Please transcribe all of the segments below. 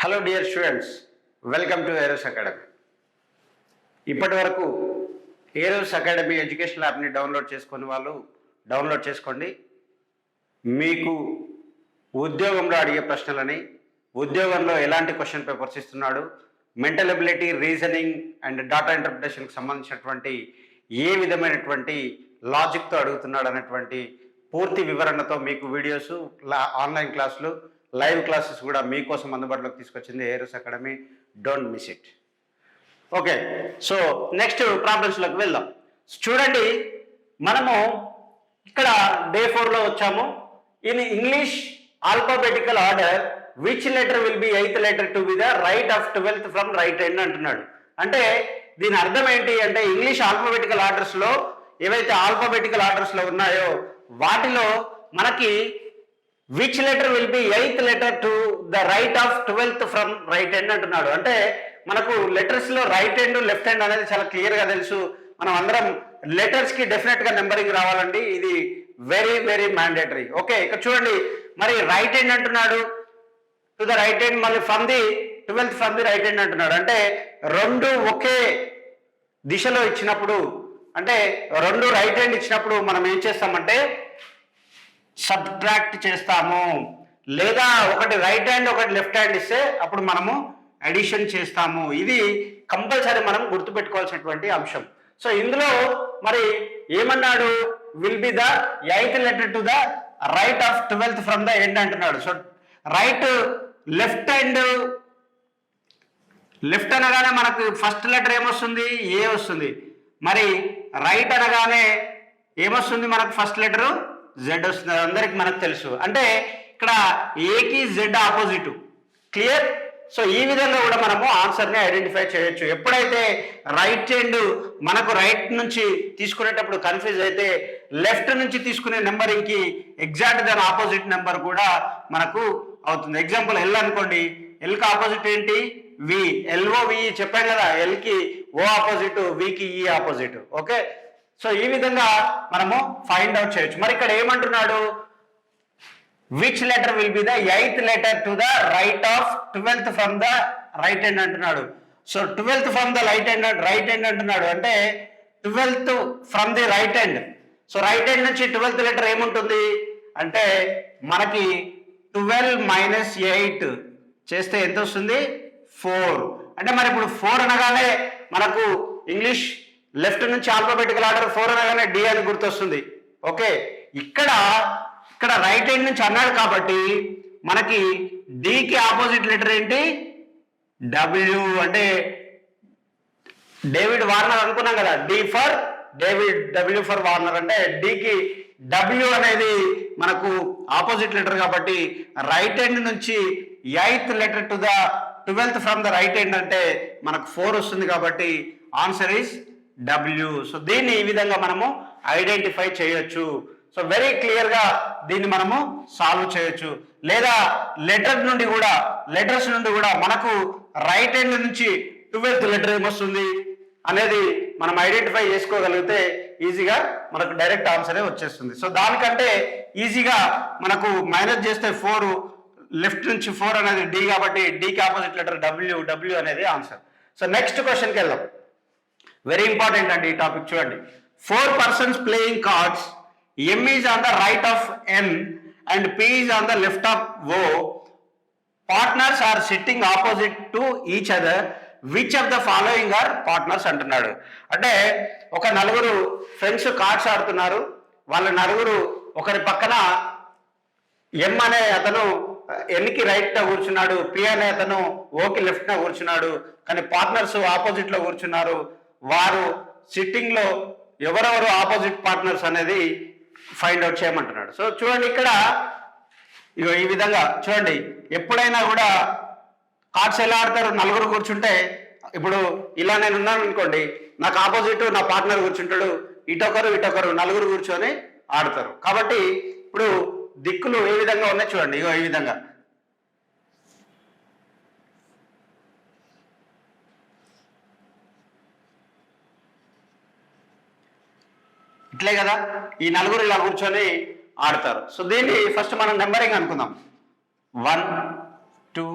Hello dear students, welcome to Eros academy. ఇప్పటి వరకు Eros academy education యాప్ని download చేసుకుని వాళ్ళు డౌన్లోడ్ చేసుకోండి. మీకు ఉద్యోగంలో అడిగే ప్రశ్నలని, ఉద్యోగంలో ఎలాంటి క్వశ్చన్ పేపర్స్ ఇస్తున్నాడు, mental ability, reasoning and data ఇంటర్ప్రిటేషన్కి సంబంధించినటువంటి ఏ విధమైనటువంటి లాజిక్తో అడుగుతున్నాడు అనేటువంటి పూర్తి వివరణతో మీకు వీడియోస్, ఆన్లైన్ క్లాసులు, లైవ్ క్లాసెస్ కూడా మీకోసం అందుబాటులోకి తీసుకొచ్చింది Aeros academy. Don't miss it. Okay, so next ప్రాబ్లమ్స్లోకి వెళ్దాం. చూడండి, మనము ఇక్కడ డే 4లో వచ్చాము. In English alphabetical order which letter will be 8th letter to be the right of 12th from right end అంటున్నాడు. అంటే దీని అర్థం ఏంటి అంటే, ఇంగ్లీష్ ఆల్ఫాబెటికల్ ఆర్డర్స్లో ఏవైతే ఆల్ఫాబెటికల్ ఆర్డర్స్లో ఉన్నాయో వాటిలో మనకి which letter will be 8th letter to the right of 12th from right end అంటున్నాడు. అంటే మనకు లెటర్స్లో రైట్ ఎండ్, లెఫ్ట్ హ్యాండ్ అనేది చాలా క్లియర్గా తెలుసు. మనం అందరం లెటర్స్కి డెఫినెట్గా నెంబరింగ్ రావాలండి. ఇది వెరీ వెరీ మ్యాండేటరీ. ఓకే, ఇక్కడ చూడండి, మరి రైట్ ఎండ్ అంటున్నాడు, టు ద రైట్ ఎండ్, మళ్ళీ from the 12th from the right end అంటున్నాడు. అంటే రెండు ఒకే దిశలో ఇచ్చినప్పుడు, అంటే రెండు రైట్ హ్యాండ్ ఇచ్చినప్పుడు మనం ఏం చేస్తామంటే సబ్ట్రాక్ట్ చేస్తాము, లేదా ఒకటి రైట్ హ్యాండ్ ఒకటి లెఫ్ట్ హ్యాండ్ ఇస్తే అప్పుడు మనము అడిషన్ చేస్తాము. ఇది కంపల్సరీ మనం గుర్తుపెట్టుకోవాల్సినటువంటి అంశం. సో ఇందులో మరి ఏమన్నాడు, will be the 8th letter to the right of 12th from the end అంటున్నాడు. So right, left hand, left అనగానే మనకు ఫస్ట్ లెటర్ ఏమొస్తుంది, ఏ వస్తుంది. మరి రైట్ అనగానే ఏమొస్తుంది మనకు, ఫస్ట్ లెటరు జెడ్ వస్తుంది. అందరికి మనకు తెలుసు. అంటే ఇక్కడ ఏకి జెడ్ ఆపోజిట్. క్లియర్? సో ఈ విధంగా కూడా మనము ఆన్సర్ని ఐడెంటిఫై చేయొచ్చు. ఎప్పుడైతే రైట్ హ్యాండ్ మనకు రైట్ నుంచి తీసుకునేటప్పుడు కన్ఫ్యూజ్ అయితే, లెఫ్ట్ నుంచి తీసుకునే నెంబరింగ్కి ఎగ్జాక్ట్ దాని ఆపోజిట్ నెంబర్ కూడా మనకు అవుతుంది. ఎగ్జాంపుల్ ఎల్ అనుకోండి, ఎల్కి ఆపోజిట్ ఏంటి, వి. ఎల్ఓ వి చెప్పాం కదా, ఎల్కి ఓ ఆపోజిట్, వికి ఈ ఆపోజిట్. ఓకే, సో ఈ విధంగా మనము ఫైండ్ అవుట్ చేయొచ్చు. మరి ఇక్కడ ఏమంటున్నాడు, which letter will be the 8th letter to the right of 12th from the right end అంటున్నాడు. So 12th from the right end అంటున్నాడు. అంటే 12th from the right end. So right end నుంచి 12th letter ఏముంటుంది అంటే మనకి 12 - 8 చేస్తే ఎంత వస్తుంది, 4. అంటే మరి ఇప్పుడు 4 అనగానే మనకు ఇంగ్లీష్ లెఫ్ట్ నుంచి ఆల్ఫాబెటికల్ ఆర్డర్ 4 అనగానే డి అని గుర్తొస్తుంది. ఓకే, ఇక్కడ రైట్ హ్యాండ్ నుంచి అన్నాడు కాబట్టి మనకి డికి ఆపోజిట్ లెటర్ ఏంటి, డబ్ల్యూ. అంటే డేవిడ్ వార్నర్ అనుకున్నాం కదా, D for David, W for Warner. అంటే డికి డబ్ల్యూ అనేది మనకు ఆపోజిట్ లెటర్ కాబట్టి రైట్ హ్యాండ్ నుంచి 8th letter to the 12th from the right hand అంటే మనకు 4 వస్తుంది. కాబట్టి ఆన్సర్ ఈస్ డబ్ల్యూ. సో దీన్ని ఈ విధంగా మనము ఐడెంటిఫై చేయొచ్చు. సో వెరీ క్లియర్గా దీన్ని మనము సాల్వ్ చేయొచ్చు. లేదా లెటర్స్ నుండి కూడా మనకు రైట్ హ్యాండ్ నుంచి 12th లెటర్ ఏమొస్తుంది అనేది మనం ఐడెంటిఫై చేసుకోగలిగితే ఈజీగా మనకు డైరెక్ట్ ఆన్సరే వచ్చేస్తుంది. సో దానికంటే ఈజీగా మనకు మైనస్ చేస్తే 4, లెఫ్ట్ నుంచి 4 అనేది డి కాబట్టి డికి ఆపోజిట్ లెటర్ డబ్ల్యూ అనేది ఆన్సర్. సో నెక్స్ట్ క్వశ్చన్కి వెళ్దాం. వెరీ ఇంపార్టెంట్ అండి ఈ టాపిక్. చూడండి, 4 persons playing cards, M is on the right of N and P is on the left of O. Partners are sitting opposite to each other. Which of the following are partners అంటున్నాడు. అంటే ఒక నలుగురు friends cards ఆడుతున్నారు. వాళ్ళ నలుగురు ఒకరి పక్కన ఎం అనే అతను ఎన్కి రైట్ గా కూర్చున్నాడు, పి అనే అతను ఓకి లెఫ్ట్ గా కూర్చున్నాడు. కానీ పార్ట్నర్స్ ఆపోజిట్ లో కూర్చున్నారు. వారు సిట్టింగ్ లో ఎవరెవరు ఆపోజిట్ పార్ట్నర్స్ అనేది ఫైండ్ అవుట్ చేయమంటున్నాడు. సో చూడండి, ఇక్కడ ఇగో ఈ విధంగా చూడండి, ఎప్పుడైనా కూడా కార్డ్స్ ఎలా ఆడతారు, నలుగురు కూర్చుంటే, ఇప్పుడు ఇలా నేను ఉన్నాను అనుకోండి, నాకు ఆపోజిట్ నా పార్ట్నర్ కూర్చుంటాడు, ఇటొకరు నలుగురు కూర్చొని ఆడతారు. కాబట్టి ఇప్పుడు దిక్కులు ఏ విధంగా ఉన్నాయి చూడండి, ఇగో ఈ విధంగా. ఇట్లే కదా, ఈ నలుగురు ఇలా కూర్చొని ఆడతారు. సో దీన్ని ఫస్ట్ మనం నెంబరింగ్ అనుకుందాం. 1, 2,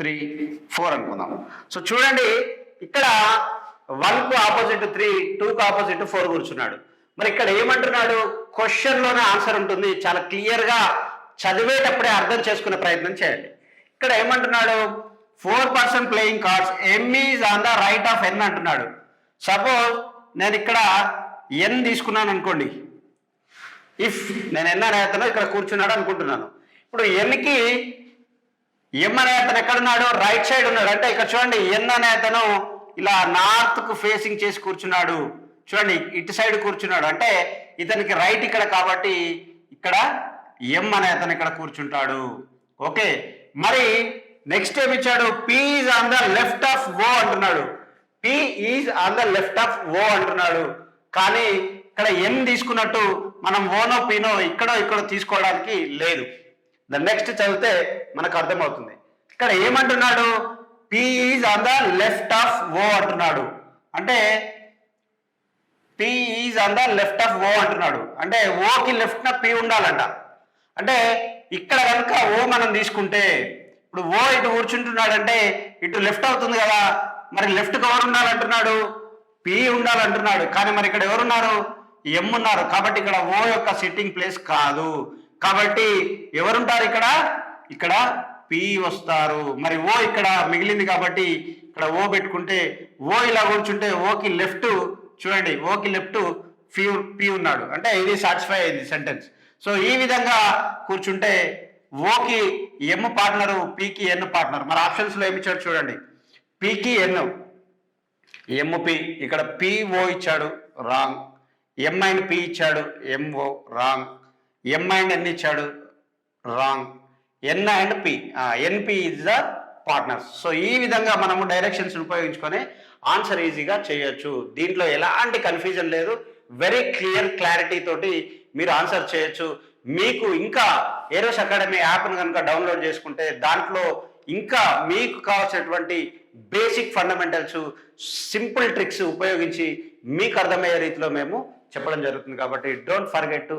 3 4 అనుకుందాం. సో చూడండి ఇక్కడ 1కు ఆపోజిట్ 3, 2కు ఆపోజిట్ 4 కూర్చున్నాడు. మరి ఇక్కడ ఏమంటున్నాడు, క్వశ్చన్లోనే ఆన్సర్ ఉంటుంది, చాలా క్లియర్గా చదివేటప్పుడే అర్థం చేసుకునే ప్రయత్నం చేయండి. ఇక్కడ ఏమంటున్నాడు, 4 playing cards, M is on the right of N అంటున్నాడు. సపోజ్ నేను ఇక్కడ ఎన్ తీసుకున్నాను అనుకోండి, ఇఫ్ నేను ఎన్ అనే అతను ఇక్కడ కూర్చున్నాడు అనుకుంటున్నాను. ఇప్పుడు ఎన్కి ఎం అనే అతను ఎక్కడున్నాడు, రైట్ సైడ్ ఉన్నాడు. అంటే ఇక్కడ చూడండి ఎన్ అనే అతను ఇలా నార్త్కు ఫేసింగ్ చేసి కూర్చున్నాడు. చూడండి ఇటు సైడ్ కూర్చున్నాడు, అంటే ఇతనికి రైట్ ఇక్కడ కాబట్టి ఇక్కడ ఎం అనే అతను ఇక్కడ కూర్చుంటాడు. ఓకే, మరి నెక్స్ట్ ఏమి ఇచ్చాడు, P is on the left of O అంటున్నాడు. P is on the left of O అంటున్నాడు. కానీ ఇక్కడ ఎన్ తీసుకున్నట్టు మనం ఓనో పీనో ఇక్కడో తీసుకోవడానికి లేదు. ద నెక్స్ట్ చదివితే మనకు అర్థమవుతుంది. ఇక్కడ ఏమంటున్నాడు, P is on the left of O అంటున్నాడు. అంటే P is on the left of O అంటున్నాడు. అంటే ఓకి లెఫ్ట్ నా పి ఉండాలంట. అంటే ఇక్కడ కనుక ఓ మనం తీసుకుంటే ఇప్పుడు ఓ ఇటు కూర్చుంటున్నాడంటే ఇటు లెఫ్ట్ అవుతుంది కదా. మరి లెఫ్ట్కి ఎవరు ఉండాలంటున్నాడు, పి ఉండాలంటున్నాడు. కానీ మరి ఇక్కడ ఎవరున్నారు, ఎం ఉన్నారు. కాబట్టి ఇక్కడ ఓ యొక్క సిట్టింగ్ ప్లేస్ కాదు. కాబట్టి ఎవరుంటారు ఇక్కడ పి వస్తారు. మరి ఓ ఇక్కడ మిగిలింది కాబట్టి ఇక్కడ ఓ పెట్టుకుంటే, ఓ ఇలా కూర్చుంటే ఓకి లెఫ్ట్, చూడండి ఓకి లెఫ్ట్ పి ఉన్నాడు. అంటే ఇది సాటిస్ఫై అయింది సెంటెన్స్. సో ఈ విధంగా కూర్చుంటే ఓకి ఎమ్ పార్ట్నరు, పికి ఎన్ పార్ట్నర్. మరి ఆప్షన్స్లో ఏమి ఇచ్చాడు చూడండి, పికి ఎన్, ఎమ్ పి. ఇక్కడ పిఓ ఇచ్చాడు, రాంగ్. ఎం అండ్ పి ఇచ్చాడు, MO, wrong. M and N ఇచ్చాడు, wrong. N and P, NP is the partners. So ఈ విధంగా మనము డైరెక్షన్స్ ఉపయోగించుకొని ఆన్సర్ ఈజీగా చేయొచ్చు. దీంట్లో ఎలాంటి కన్ఫ్యూజన్ లేదు, వెరీ క్లియర్ క్లారిటీ తోటి మీరు ఆన్సర్ చేయొచ్చు. మీకు ఇంకా ఏరోస్ అకాడమీ యాప్ను కనుక డౌన్లోడ్ చేసుకుంటే దాంట్లో ఇంకా మీకు కావాల్సినటువంటి బేసిక్ ఫండమెంటల్స్, సింపుల్ ట్రిక్స్ ఉపయోగించి మీకు అర్థమయ్యే రీతిలో మేము చెప్పడం జరుగుతుంది. కాబట్టి don't forget to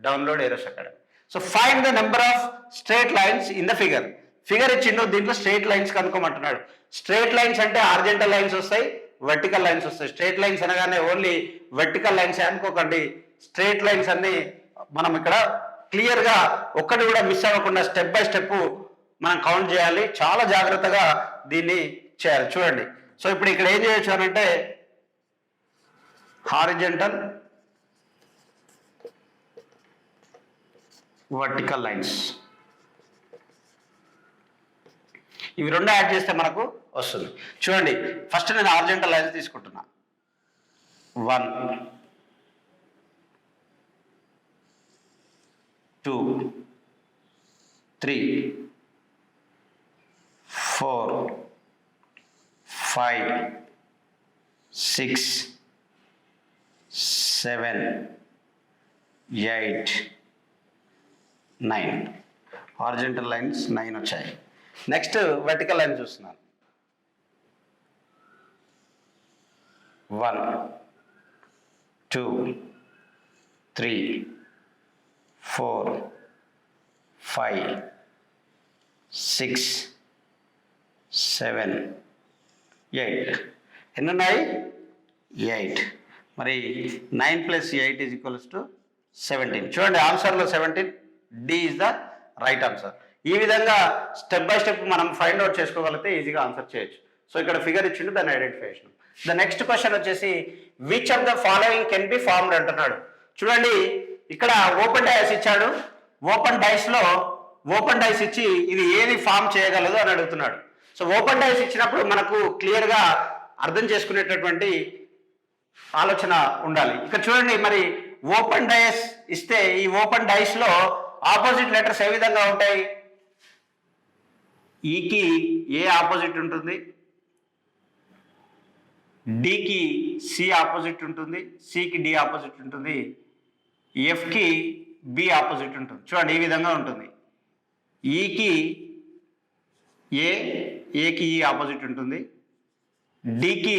download Eros academy. So find the number of straight lines in the figure. Figure ఇచ్చిండు, దీంట్లో స్ట్రేట్ లైన్స్ కనుక్కోమంటున్నాడు. స్ట్రేట్ లైన్స్ అంటే హారిజంటల్ లైన్స్ వస్తాయి, వర్టికల్ లైన్స్ వస్తాయి. స్ట్రేట్ లైన్స్ అనగానే ఓన్లీ వర్టికల్ లైన్స్ అనుకోకండి. స్ట్రేట్ లైన్స్ అన్ని మనం ఇక్కడ క్లియర్గా ఒక్కటి కూడా మిస్ అవ్వకుండా స్టెప్ బై స్టెప్ మనం కౌంట్ చేయాలి. చాలా జాగ్రత్తగా దీన్ని చేయాలి. చూడండి, సో ఇప్పుడు ఇక్కడ ఏం చేయొచ్చు అంటే హారిజంటల్, వర్టికల్ లైన్స్, ఇవి రెండు యాడ్ చేస్తే మనకు వస్తుంది. చూడండి, ఫస్ట్ నేను హారిజంటల్ లైన్స్ తీసుకుంటున్నా. 1 2 3 4 5 6 7 8 9. హారిజంటల్ లైన్స్ 9 వచ్చాయి. నెక్స్ట్ వర్టికల్ లైన్ చూస్తున్నాను. 1 2 3 4 5 6 7 8. ఎన్ని ఉన్నాయి, 8. మరి 9 + 8 = 17. చూడండి ఆన్సర్లో 17, D is the right answer. ఈ విధంగా స్టెప్ బై స్టెప్ మనం ఫైండ్ అవుట్ చేసుకోగలిగితే ఈజీగా ఆన్సర్ చేయొచ్చు. సో ఇక్కడ ఫిగర్ ఇచ్చిండు, దాన్ని ఐడెంటిఫై చేసినాం. ద నెక్స్ట్ క్వశ్చన్ వచ్చేసి which of the following can be formed అంటున్నాడు. చూడండి ఇక్కడ ఓపెన్ డైస్ ఇచ్చాడు. ఓపెన్ డైస్ ఇచ్చి ఇది ఏది ఫామ్ చేయగలదు అని అడుగుతున్నాడు. సో ఓపెన్ డైస్ ఇచ్చినప్పుడు మనకు క్లియర్గా అర్థం చేసుకునేటటువంటి ఆలోచన ఉండాలి. ఇక్కడ చూడండి, మరి ఓపెన్ డైస్ ఇస్తే ఈ ఓపెన్ డైస్లో ఆపోజిట్ లెటర్స్ ఏ విధంగా ఉంటాయి. ఈకి ఏ ఆపోజిట్ ఉంటుంది, డికి సి ఆపోజిట్ ఉంటుంది, సికి డి ఆపోజిట్ ఉంటుంది, ఎఫ్కి బి ఆపోజిట్ ఉంటుంది. చూడండి ఈ విధంగా ఉంటుంది. ఈకి ఏకి ఈ ఆపోజిట్ ఉంటుంది, డికి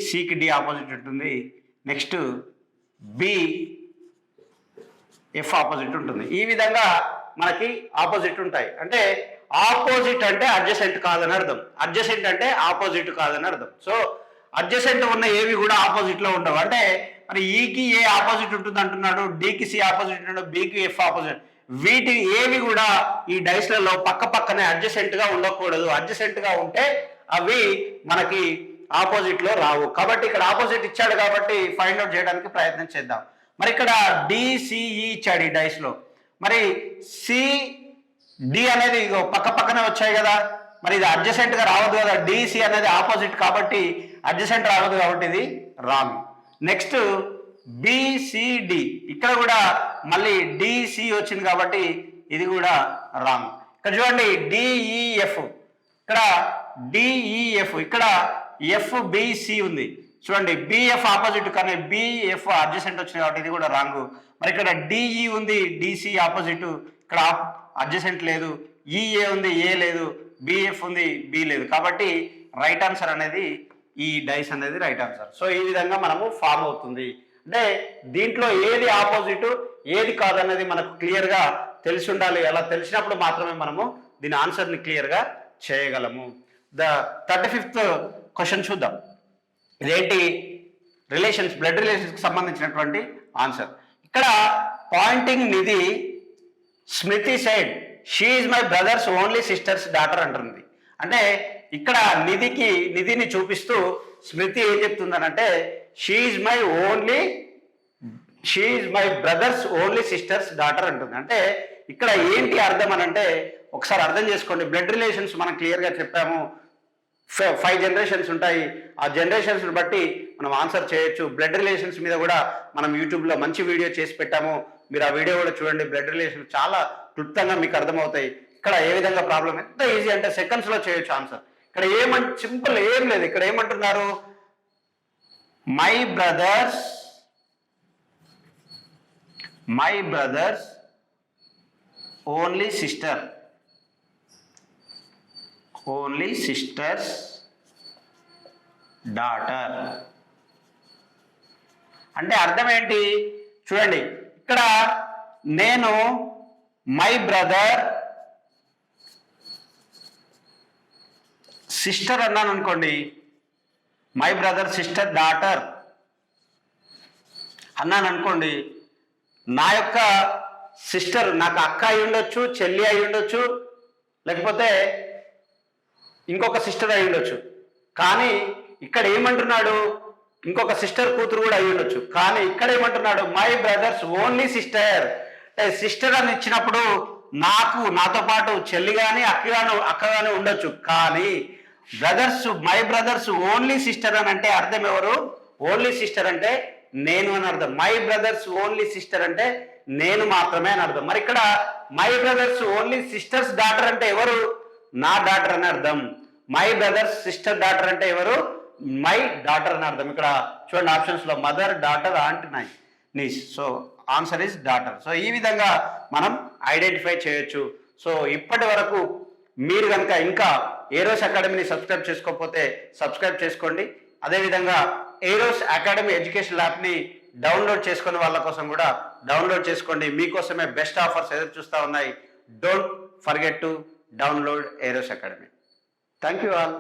సికి డి ఆపోజిట్ ఉంటుంది, నెక్స్ట్ బి ఎఫ్ ఆపోజిట్ ఉంటుంది. ఈ విధంగా మనకి ఆపోజిట్ ఉంటాయి. అంటే ఆపోజిట్ అంటే అడ్జసెంట్ కాదని అర్థం. అడ్జసెంట్ అంటే ఆపోజిట్ కాదని అర్థం. సో అడ్జసెంట్ ఉన్న ఏవి కూడా ఆపోజిట్ లో ఉండవు. అంటే మరి ఈకి ఏ ఆపోజిట్ ఉంటుంది అంటున్నాడు, డికి సి ఆపోజిట్ ఉంటున్నాడు, బికి ఎఫ్ ఆపోజిట్. వీటి ఏవి కూడా ఈ డైస్లలో పక్క పక్కనే అడ్జసెంట్ గా ఉండకూడదు. అడ్జసెంట్ గా ఉంటే అవి మనకి ఆపోజిట్ లో రావు. కాబట్టి ఇక్కడ ఆపోజిట్ ఇచ్చాడు కాబట్టి ఫైండ్ అవుట్ చేయడానికి ప్రయత్నం చేద్దాం. మరి ఇక్కడ డిసిఈ ఇచ్చాడు ఈ డైస్ లో. మరి సి డి అనేది పక్క పక్కనే వచ్చాయి కదా, మరి ఇది అడ్జసెంట్ గా రావద్దు కదా. డిసి అనేది ఆపోజిట్ కాబట్టి అడ్జసెంట్ రావద్దు కాబట్టి ఇది రాంగ్. నెక్స్ట్ బిసిడి, ఇక్కడ కూడా మళ్ళీ డిసి వచ్చింది కాబట్టి ఇది కూడా రాంగ్. ఇక్కడ చూడండి డిఈఎఫ్, ఇక్కడ డిఈఎఫ్, ఇక్కడ ఎఫ్బిసి ఉంది చూడండి. బిఎఫ్ ఆపోజిట్ కానీ బిఎఫ్ అడ్జసెంట్ వచ్చింది కాబట్టి ఇది కూడా రాంగ్. మరి ఇక్కడ డిఈ ఉంది, డిసి ఆపోజిట్, ఇక్కడ అడ్జసెంట్ లేదు. ఈఏ ఉంది, ఏ లేదు. బిఎఫ్ ఉంది, బి లేదు. కాబట్టి రైట్ ఆన్సర్ అనేది ఈ డైస్ అనేది రైట్ ఆన్సర్. సో ఈ విధంగా మనము ఫామ్ అవుతుంది. అంటే దీంట్లో ఏది ఆపోజిట్ ఏది కాదనేది మనకు క్లియర్గా తెలిసి ఉండాలి. అలా తెలిసినప్పుడు మాత్రమే మనము దీని ఆన్సర్ని క్లియర్గా చేయగలము. ద 35th క్వశ్చన్ చూద్దాం. ఇదేంటి, రిలేషన్స్, బ్లడ్ రిలేషన్స్కి సంబంధించినటువంటి ఆన్సర్. ఇక్కడ pointing Nidhi Smriti side she is my brother's only sister's daughter అంటుంది. అంటే ఇక్కడ నిధిని చూపిస్తూ స్మృతి ఏం చెప్తుందనంటే she is my brother's only sister's daughter అంటుంది. అంటే ఇక్కడ ఏంటి అర్థం అని అంటే ఒకసారి అర్థం చేసుకోండి. బ్లడ్ రిలేషన్స్ మనం క్లియర్గా చెప్పాము. 5 జనరేషన్స్ ఉంటాయి. ఆ జనరేషన్స్ బట్టి మనం ఆన్సర్ చేయొచ్చు. బ్లడ్ రిలేషన్స్ మీద కూడా మనం యూట్యూబ్లో మంచి వీడియో చేసి పెట్టాము. మీరు ఆ వీడియో కూడా చూడండి. బ్లడ్ రిలేషన్స్ చాలా క్లుప్తంగా మీకు అర్థమవుతాయి. ఇక్కడ ఏ విధంగా ప్రాబ్లం, ఎంత ఈజీ అంటే సెకండ్స్లో చేయొచ్చు ఆన్సర్. ఇక్కడ సింపుల్ ఏం లేదు. ఇక్కడ ఏమంటున్నారు, my brother's only sister's daughter అంటే అర్థం ఏంటి చూడండి. ఇక్కడ నేను మై బ్రదర్ సిస్టర్ అన్నాను అనుకోండి, మై బ్రదర్ సిస్టర్ డాటర్ అన్నాను అనుకోండి, నా యొక్క సిస్టర్ నాకు అక్క అయి ఉండొచ్చు, చెల్లి అయి ఉండొచ్చు, లేకపోతే ఇంకొక సిస్టర్ అయి ఉండొచ్చు. కానీ ఇక్కడ ఏమంటున్నాడు, ఇంకొక సిస్టర్ కూతురు కూడా అయి ఉండొచ్చు. కానీ ఇక్కడ ఏమంటున్నాడు, మై బ్రదర్స్ ఓన్లీ సిస్టర్. అంటే సిస్టర్ అని ఇచ్చినప్పుడు నాతో పాటు చెల్లి కానీ అక్క కానీ ఉండొచ్చు. కానీ మై బ్రదర్స్ ఓన్లీ సిస్టర్ అని అంటే అర్థం ఎవరు, ఓన్లీ సిస్టర్ అంటే నేను అని అర్థం. మై బ్రదర్స్ ఓన్లీ సిస్టర్ అంటే నేను మాత్రమే అని అర్థం. మరి ఇక్కడ my brother's only sister's daughter అంటే ఎవరు, నా డాటర్ అని అర్థం. మై బ్రదర్స్ సిస్టర్ డాటర్ అంటే ఎవరు, మై డాటర్ అని అర్థం. ఇక్కడ చూడండి ఆప్షన్స్ లో mother, daughter, aunt, niece. So answer is daughter. So ఈ విధంగా మనం ఐడెంటిఫై చేయొచ్చు. సో ఇప్పటి వరకు మీరు కనుక ఇంకా ఏరోస్ అకాడమీని సబ్స్క్రైబ్ చేసుకోకపోతే సబ్స్క్రైబ్ చేసుకోండి. అదేవిధంగా ఏరోస్ అకాడమీ ఎడ్యుకేషన్ యాప్ని డౌన్లోడ్ చేసుకునే వాళ్ళ కోసం కూడా డౌన్లోడ్ చేసుకోండి. మీకోసమే బెస్ట్ ఆఫర్స్ ఎదురు చూస్తూ ఉన్నాయి. Don't forget to download Eros academy. Thank you all.